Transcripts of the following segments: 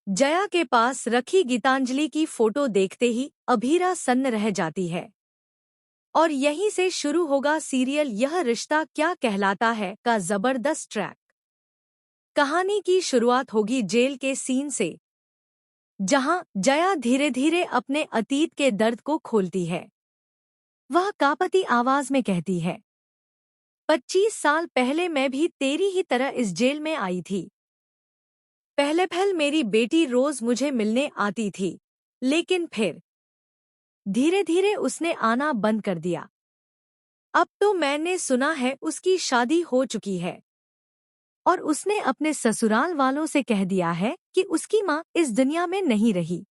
जया के पास रखी गीतांजलि की फोटो देखते ही अभीरा सन्न रह जाती है। और यहीं से शुरू होगा सीरियल यह रिश्ता क्या कहलाता है का जबरदस्त ट्रैक। कहानी की शुरुआत होगी जेल के सीन से, जहां जया धीरे धीरे अपने अतीत के दर्द को खोलती है। वह कांपती आवाज में कहती है, 25 साल पहले मैं भी तेरी ही तरह इस जेल में आई थी। पहले मेरी बेटी रोज मुझे मिलने आती थी, लेकिन फिर धीरे धीरे उसने आना बंद कर दिया। अब तो मैंने सुना है उसकी शादी हो चुकी है और उसने अपने ससुराल वालों से कह दिया है कि उसकी माँ इस दुनिया में नहीं रही।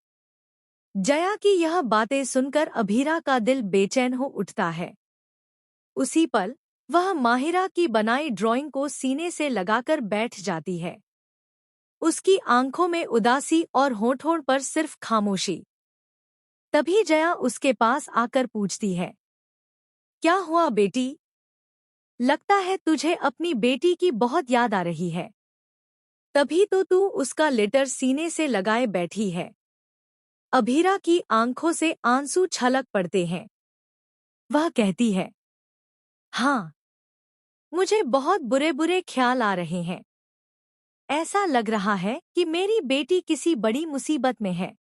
जया की यह बातें सुनकर अभीरा का दिल बेचैन हो उठता है। उसी पल वह माहिरा की बनाई ड्राइंग को सीने से लगाकर बैठ जाती है। उसकी आंखों में उदासी और होठों पर सिर्फ खामोशी। तभी जया उसके पास आकर पूछती है, क्या हुआ बेटी? लगता है तुझे अपनी बेटी की बहुत याद आ रही है। तभी तो तू उसका लेटर सीने से लगाए बैठी है। अभीरा की आंखों से आंसू छलक पड़ते हैं। वह कहती है, हाँ, मुझे बहुत बुरे बुरे ख्याल आ रहे हैं। ऐसा लग रहा है कि मेरी बेटी किसी बड़ी मुसीबत में है।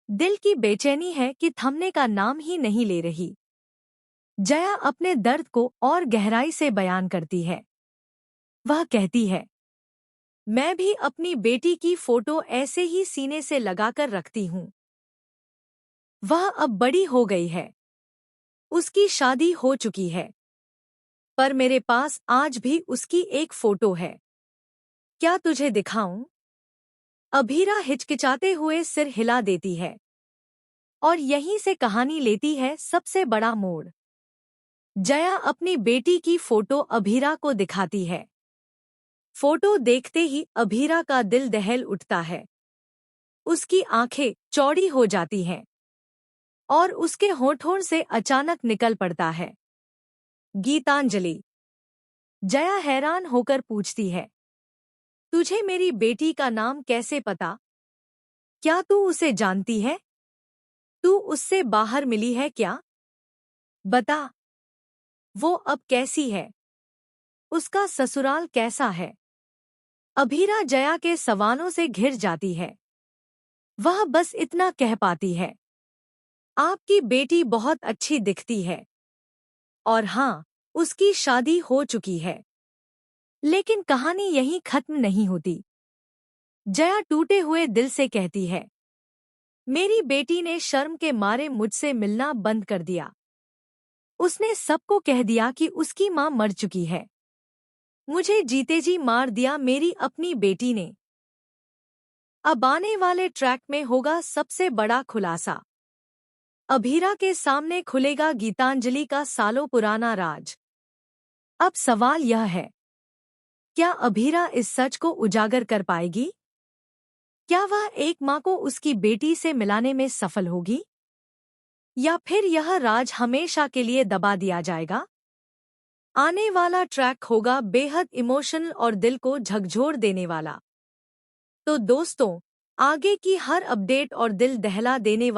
दिल की बेचैनी है कि थमने का नाम ही नहीं ले रही। जया अपने दर्द को और गहराई से बयान करती है। वह कहती है, मैं भी अपनी बेटी की फोटो ऐसे ही सीने से लगाकर रखती हूँ। वह अब बड़ी हो गई है, उसकी शादी हो चुकी है, पर मेरे पास आज भी उसकी एक फोटो है। क्या तुझे दिखाऊं? अभीरा हिचकिचाते हुए सिर हिला देती है। और यहीं से कहानी लेती है सबसे बड़ा मोड़। जया अपनी बेटी की फोटो अभीरा को दिखाती है। फोटो देखते ही अभीरा का दिल दहल उठता है। उसकी आंखें चौड़ी हो जाती हैं और उसके होठों से अचानक निकल पड़ता है, गीतांजलि। जया हैरान होकर पूछती है, तुझे मेरी बेटी का नाम कैसे पता? क्या तू उसे जानती है? तू उससे बाहर मिली है क्या? बता, वो अब कैसी है? उसका ससुराल कैसा है? अभीरा जया के सवालों से घिर जाती है। वह बस इतना कह पाती है, आपकी बेटी बहुत अच्छी दिखती है। और हाँ, उसकी शादी हो चुकी है। लेकिन कहानी यहीं खत्म नहीं होती। जया टूटे हुए दिल से कहती है, मेरी बेटी ने शर्म के मारे मुझसे मिलना बंद कर दिया। उसने सबको कह दिया कि उसकी माँ मर चुकी है। मुझे जीते जी मार दिया मेरी अपनी बेटी ने। अब आने वाले ट्रैक में होगा सबसे बड़ा खुलासा। अभीरा के सामने खुलेगा गीतांजलि का सालों पुराना राज। अब सवाल यह है, क्या अभीरा इस सच को उजागर कर पाएगी? क्या वह एक माँ को उसकी बेटी से मिलाने में सफल होगी? या फिर यह राज हमेशा के लिए दबा दिया जाएगा? आने वाला ट्रैक होगा बेहद इमोशनल और दिल को झकझोर देने वाला। तो दोस्तों, आगे की हर अपडेट और दिल दहला देने